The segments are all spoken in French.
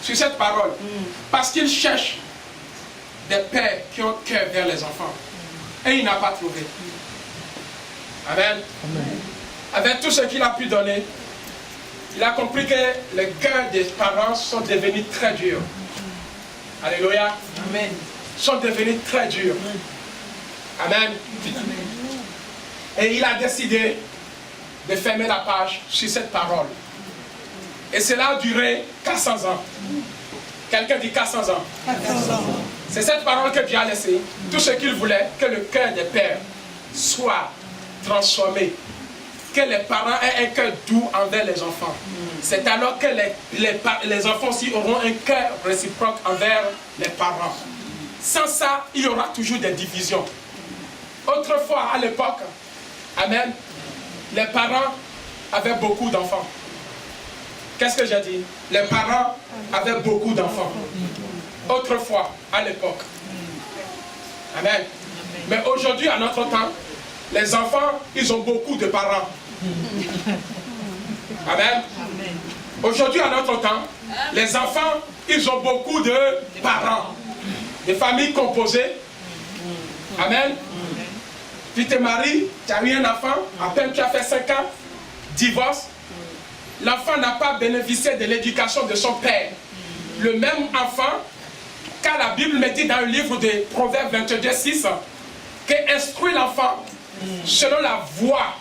sur cette parole. Parce qu'il cherche des pères qui ont cœur vers les enfants. Et il n'a pas trouvé. Amen. Avec tout ce qu'il a pu donner, il a compris que les cœurs des parents sont devenus très durs. Alléluia. Amen. Sont devenus très durs. Amen. Et il a décidé de fermer la page sur cette parole. Et cela a duré 400 ans. Quelqu'un dit 400 ans. 400 ans. C'est cette parole que Dieu a laissée. Tout ce qu'il voulait, que le cœur des pères soit transformé. Que les parents aient un cœur doux envers les enfants. C'est alors que les enfants aussi auront un cœur réciproque envers les parents. Sans ça, il y aura toujours des divisions. Autrefois, à l'époque, amen, les parents avaient beaucoup d'enfants. Qu'est-ce que j'ai dit? Les parents avaient beaucoup d'enfants. Autrefois, à l'époque. Amen. Mais aujourd'hui, à notre temps, les enfants, ils ont beaucoup de parents. Amen. Aujourd'hui, à notre temps, les enfants, ils ont beaucoup de parents. Des familles composées. Amen. Tu te maries, tu as eu un enfant, à peine tu as fait 5 ans, divorce. L'enfant n'a pas bénéficié de l'éducation de son père. Le même enfant, car la Bible me dit dans le livre de Proverbes 22:6, qu'instruit l'enfant selon la voie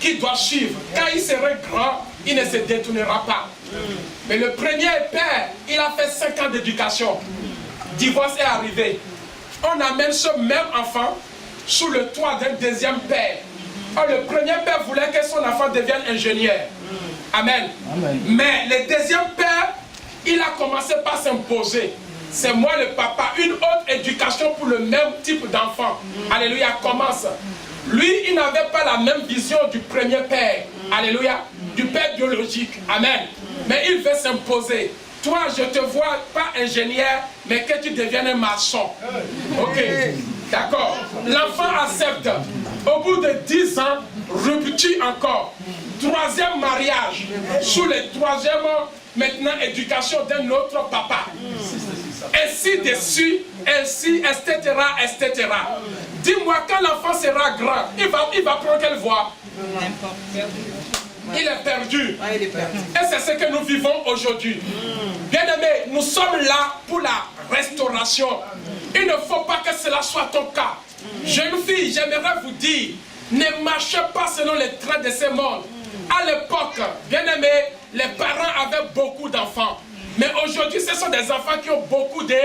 qu'il doit suivre. Quand il sera grand, il ne se détournera pas. Mais le premier père, il a fait 5 ans d'éducation. Divorce est arrivé. On amène ce même enfant sous le toit d'un deuxième père. Or, le premier père voulait que son enfant devienne ingénieur. Amen. Amen. Mais le deuxième père, il a commencé par s'imposer. C'est moi le papa, une autre éducation pour le même type d'enfant. Alléluia, commence. Lui, il n'avait pas la même vision du premier père. Alléluia, du père biologique. Amen. Mais il veut s'imposer. Toi, je te vois pas ingénieur, mais que tu deviennes un maçon. Ok, d'accord. L'enfant accepte. Au bout de 10 ans, rupture encore. 3e mariage. Sous le 3e, maintenant, éducation d'un autre papa. Ainsi de suite, ainsi, etc., etc. Dis-moi, quand l'enfant sera grand, il va prendre quelle voie? Il est perdu. Et c'est ce que nous vivons aujourd'hui. Bien-aimés, nous sommes là pour la restauration. Il ne faut pas que cela soit ton cas. Jeune fille, j'aimerais vous dire, ne marchez pas selon les traits de ce monde. À l'époque, bien-aimés, les parents avaient beaucoup d'enfants. Mais aujourd'hui, ce sont des enfants qui ont beaucoup de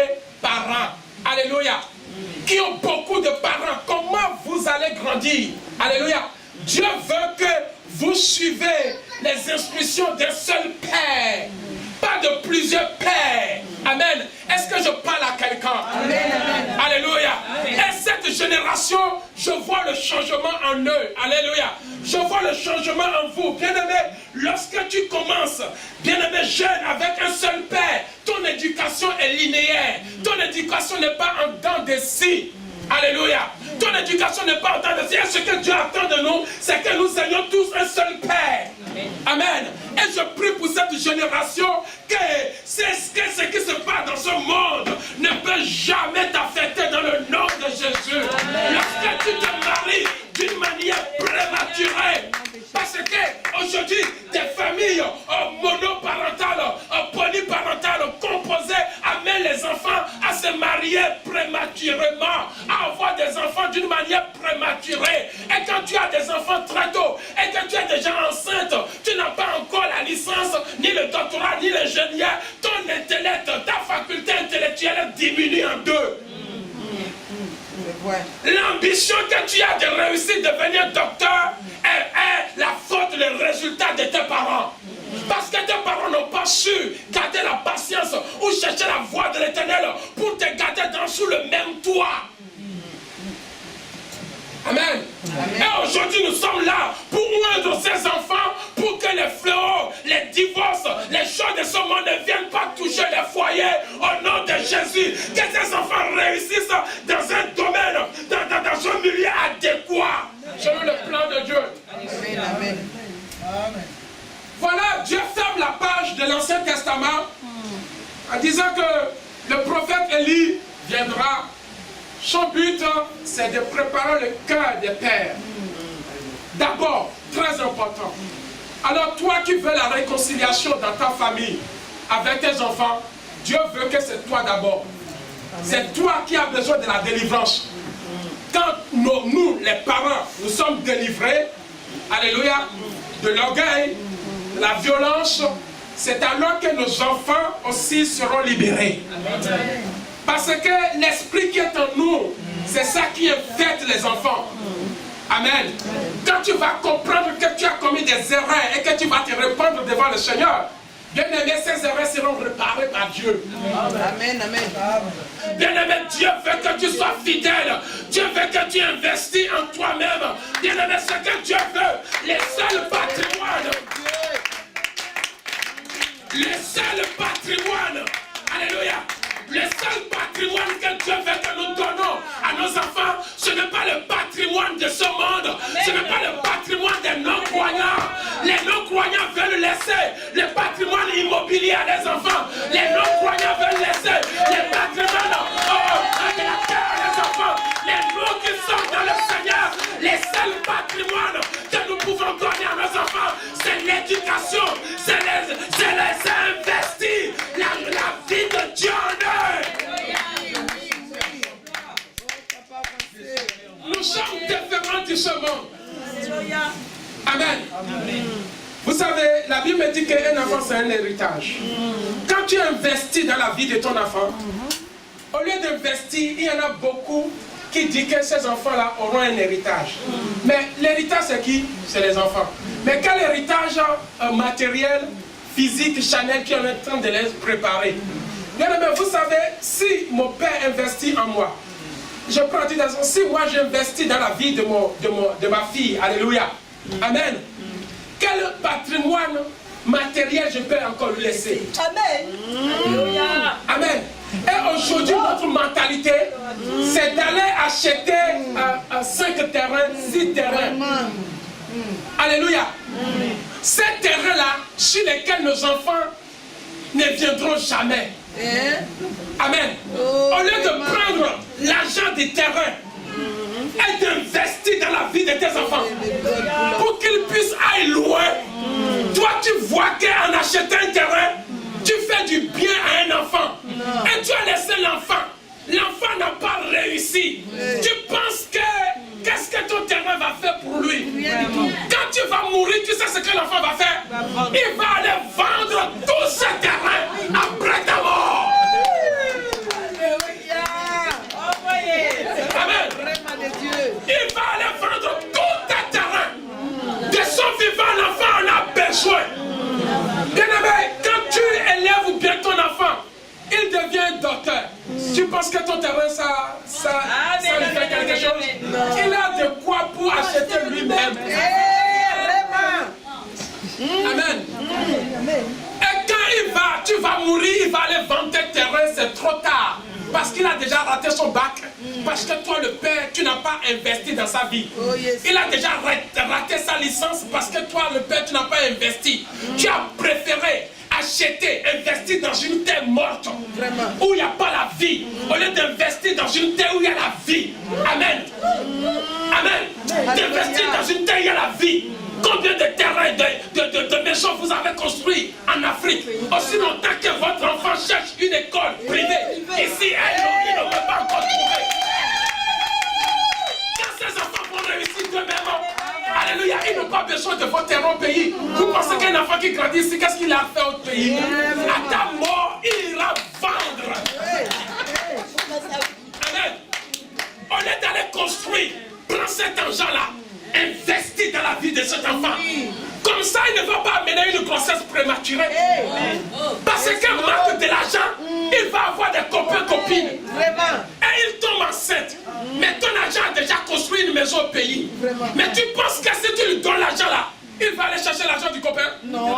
parents. Alléluia. Qui ont beaucoup de parents. Comment vous allez grandir? Alléluia. Dieu veut que vous suivez les instructions d'un seul père. Pas de plusieurs pères. Amen. Est-ce que je parle à quelqu'un? Amen. Alléluia. Amen. Et cette génération, je vois le changement en eux. Alléluia. Je vois le changement en vous. Bien-aimé, lorsque tu commences, bien-aimé jeune, avec un seul père, ton éducation est linéaire. Ton éducation n'est pas en dents de scie. Alléluia. Ton éducation n'est pas en dents de scie. Et ce que Dieu attend de nous, c'est que nous ayons tous un seul père. Amen. Et je prie pour cette génération que ce qui se passe dans ce monde ne peut jamais t'affecter dans le nom de Jésus. Amen. Lorsque tu te maries d'une manière prématurée, parce que aujourd'hui, des familles monoparentales, polyparentales, composées, amènent les enfants à se marier prématurément, à avoir des enfants d'une manière prématurée. Et quand tu as des enfants très tôt, et que tu es déjà enceinte, tu n'as pas encore la licence, ni le doctorat, ni l'ingénieur, ton intellect, ta faculté intellectuelle diminue en deux. L'ambition que tu as de réussir, de devenir docteur, est la faute, le résultat de tes parents. Parce que tes parents n'ont pas su garder la patience ou chercher la voie de l'Éternel pour te garder sous le même toit. Amen. Amen. Et aujourd'hui, nous sommes là pour oindre ces enfants, pour que les fléaux, les divorces, les choses de ce monde ne viennent pas toucher les foyers au nom de Jésus. Que ces enfants réussissent dans un domaine, dans un milieu adéquat, selon le plan de Dieu. Amen. Amen. Voilà, Dieu ferme la page de l'Ancien Testament en disant que le prophète Élie viendra. Son but, c'est de préparer le cœur des pères. D'abord, très important. Alors toi qui veux la réconciliation dans ta famille, avec tes enfants, Dieu veut que c'est toi d'abord. C'est toi qui as besoin de la délivrance. Quand nous, les parents, nous sommes délivrés, alléluia, de l'orgueil, de la violence, c'est alors que nos enfants aussi seront libérés. Amen. Parce que l'esprit qui est en nous, c'est ça qui infecte les enfants. Amen. Quand tu vas comprendre que tu as commis des erreurs et que tu vas te répandre devant le Seigneur, bien aimé, ces erreurs seront réparées par Dieu. Amen, amen. Bien aimé, Dieu veut que tu sois fidèle. Dieu veut que tu investis en toi-même. Bien aimé, ce que Dieu veut, les seuls patrimoines. Le seul patrimoine, alléluia, le seul patrimoine que Dieu veut que nous donnons à nos enfants, ce n'est pas le patrimoine de ce monde, ce n'est pas le patrimoine des non-croyants. Les non-croyants veulent laisser le patrimoine immobilier à les enfants. Les non-croyants veulent laisser le patrimoine de la terre à les enfants. Les nous qui sont dans le Seigneur, les seuls patrimoines que nous pouvons donner à nos enfants, c'est l'éducation, c'est investir la vie de Dieu en eux. Nous sommes différents de ce monde. Amen. Vous savez, la Bible dit qu'un enfant c'est un héritage. Quand tu investis dans la vie de ton enfant, au lieu d'investir, il y en a beaucoup qui disent que ces enfants-là auront un héritage. Mais l'héritage c'est qui? C'est les enfants. Mais quel héritage matériel, physique, charnel qui est en train de les préparer? Bien aimé, vous savez, si mon père investit en moi, je prends une exemple, si moi j'investis dans la vie de ma fille, alléluia, amen, quel patrimoine matériel je peux encore lui laisser? Amen. Alléluia. Amen. Et aujourd'hui, notre mentalité, c'est d'aller acheter 5 terrains, 6 terrains. Alléluia. Ces terrains-là, sur lesquels nos enfants ne viendront jamais. Amen. Au lieu de prendre l'argent des terrains et d'investir dans la vie de tes enfants pour qu'ils puissent aller loin, toi tu vois qu'en achetant un terrain, tu fais du bien à un enfant et tu as laissé l'enfant. L'enfant n'a pas réussi. Tu penses que qu'est-ce que ton terrain va faire pour lui? Quand tu vas mourir, tu sais ce que l'enfant va faire? Il va aller vendre tout ce terrain après ta mort. Amen. Il va aller vendre tout tes terrains. De son vivant, l'enfant en a besoin. Bien aimé, quand tu élèves bien ton enfant, il devient docteur. Tu penses que ton terrain, ça lui fait quelque chose? Il a de quoi pour acheter lui-même. Amen. Et quand tu vas mourir, il va aller vendre tes terrains, c'est trop tard. Parce qu'il a déjà raté son bac. Parce que toi, le père, tu n'as pas investi dans sa vie. Il a déjà raté sa licence parce que toi, le père, tu n'as pas investi. Tu as préféré acheter, investir dans une terre morte, où il n'y a pas la vie, au lieu d'investir dans une terre où il y a la vie. Amen. Amen. D'investir dans une terre où il y a la vie. Combien de terrains, de maisons vous avez construits en Afrique? Aussi longtemps que votre enfant cherche une école privée, ici, il ne peut pas encore trouver. Quand ces enfants vont réussir demain, alléluia, ils n'ont pas besoin de votre terrain au pays. Vous pensez qu'un enfant qui grandit ici, qu'est-ce qu'il a fait au pays? À ta mort, il ira vendre. Amen. Au lieu d'aller construire, prends cet argent-là, investis dans la vie de cet enfant. Comme ça, il ne va pas amener une grossesse prématurée. Parce que manque de l'argent, il va avoir des copains, copines. Et il tombe enceinte. Mais ton argent a déjà construit une maison au pays. Mais tu penses que si tu lui donnes l'argent là, il va aller chercher l'argent du copain? Non.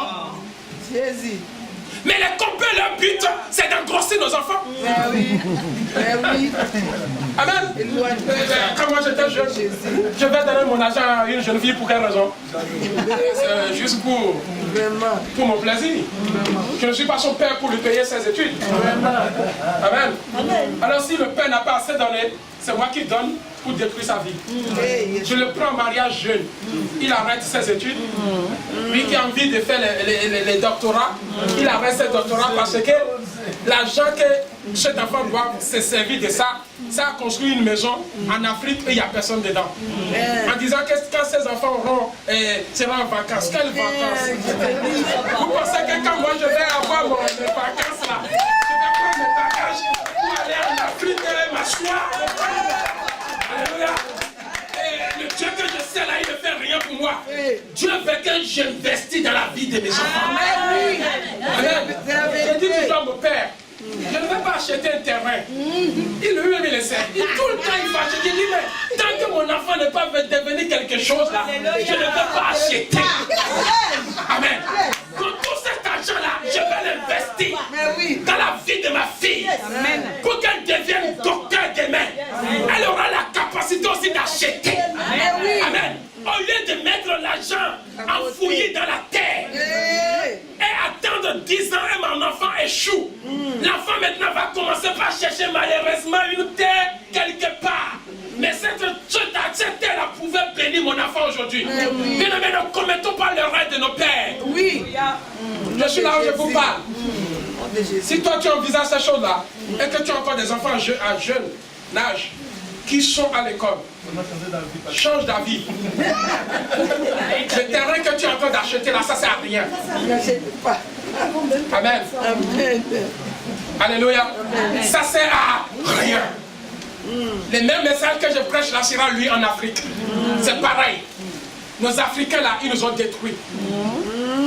Jésus. Mais les copains, leur but, c'est d'engrossir nos enfants. Oui. Oui. Amen. Quand moi j'étais jeune, je vais donner mon argent à une jeune fille pour quelle raison? C'est juste pour Vraiment. Pour mon plaisir. Je ne suis pas son père pour lui payer ses études. Amen. Alors si le père n'a pas assez donné, c'est moi qui donne pour détruire sa vie. Je le prends en mariage jeune. Il arrête ses études. Lui qui a envie de faire les doctorats, il arrête ses doctorats parce que l'argent que cet enfant doit se servir de ça, ça a construit une maison en Afrique et il n'y a personne dedans. En disant que quand ces enfants seront en vacances, quelles vacances? Vous pensez que quand moi je vais avoir mes vacances là, je vais prendre mes bagages pour aller en Afrique et m'asseoir? Alléluia. Et le Dieu que je sais là, il ne fait rien pour moi. Dieu veut que j'investisse dans la vie de mes enfants. Amen. Je dis toujours à mon père, je ne vais pas acheter un terrain. Il lui-même il le sait. Tout le temps il va acheter. Il dit, mais tant que mon enfant n'est pas devenir quelque chose là, je ne vais pas acheter. Amen. Donc tout cet argent-là, je vais l'investir dans la vie de ma fille. Pour qu'elle devienne docteur demain. Elle aura la capacité aussi d'acheter. Amen. Au lieu de mettre l'argent enfoui dans la terre et attendre 10 ans et mon enfant échoue, l'enfant maintenant va commencer par chercher malheureusement une terre quelque part. Mais cette terre-là pouvait bénir mon enfant aujourd'hui. Bien aimé, ne commettons pas l'erreur de nos pères. Oui. Je suis là où je vous parle. Si toi tu envisages ces choses-là et que tu as encore des enfants à jeune âge qui sont à l'école, change d'avis. Le terrain que tu es en train d'acheter là, ça sert à rien. Amen. Alléluia. Ça sert à rien. Les mêmes messages que je prêche là sera lui en Afrique. C'est pareil. Nos Africains là, ils nous ont détruits.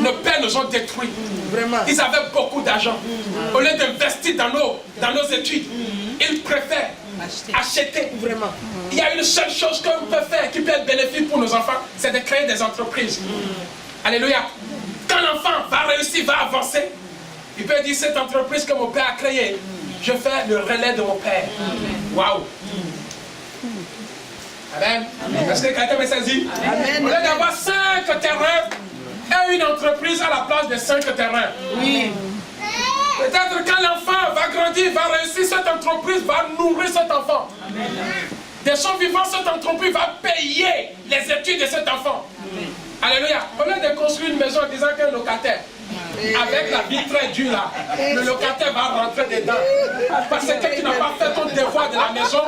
Nos pères nous ont détruits. Ils avaient beaucoup d'argent. Au lieu d'investir dans nos études, ils préfèrent acheter. Vraiment. Il y a une seule chose qu'on peut faire qui peut être bénéfique pour nos enfants, c'est de créer des entreprises. Alléluia. Quand l'enfant va réussir, va avancer, il peut dire cette entreprise que mon père a créée, je fais le relais de mon père. Waouh. Amen. Est-ce que quelqu'un me saisit? Au lieu d'avoir 5 terrains et une entreprise à la place de 5 terrains. Oui. Peut-être quand l'enfant va grandir, va réussir, cette entreprise va nourrir cet enfant. Amen. De son vivant, cette entreprise va payer les études de cet enfant. Amen. Alléluia. Au lieu de construire une maison en disant qu'un locataire, avec la vie très dure là, le locataire va rentrer dedans. Parce que tu n'as pas fait ton devoir de la maison,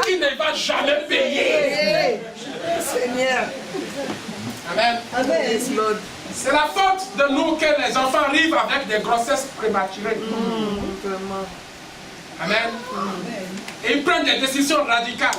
il ne va jamais payer. Seigneur. Amen. Amen. C'est la faute de nous que les enfants arrivent avec des grossesses prématurées. Amen. Et ils prennent des décisions radicales.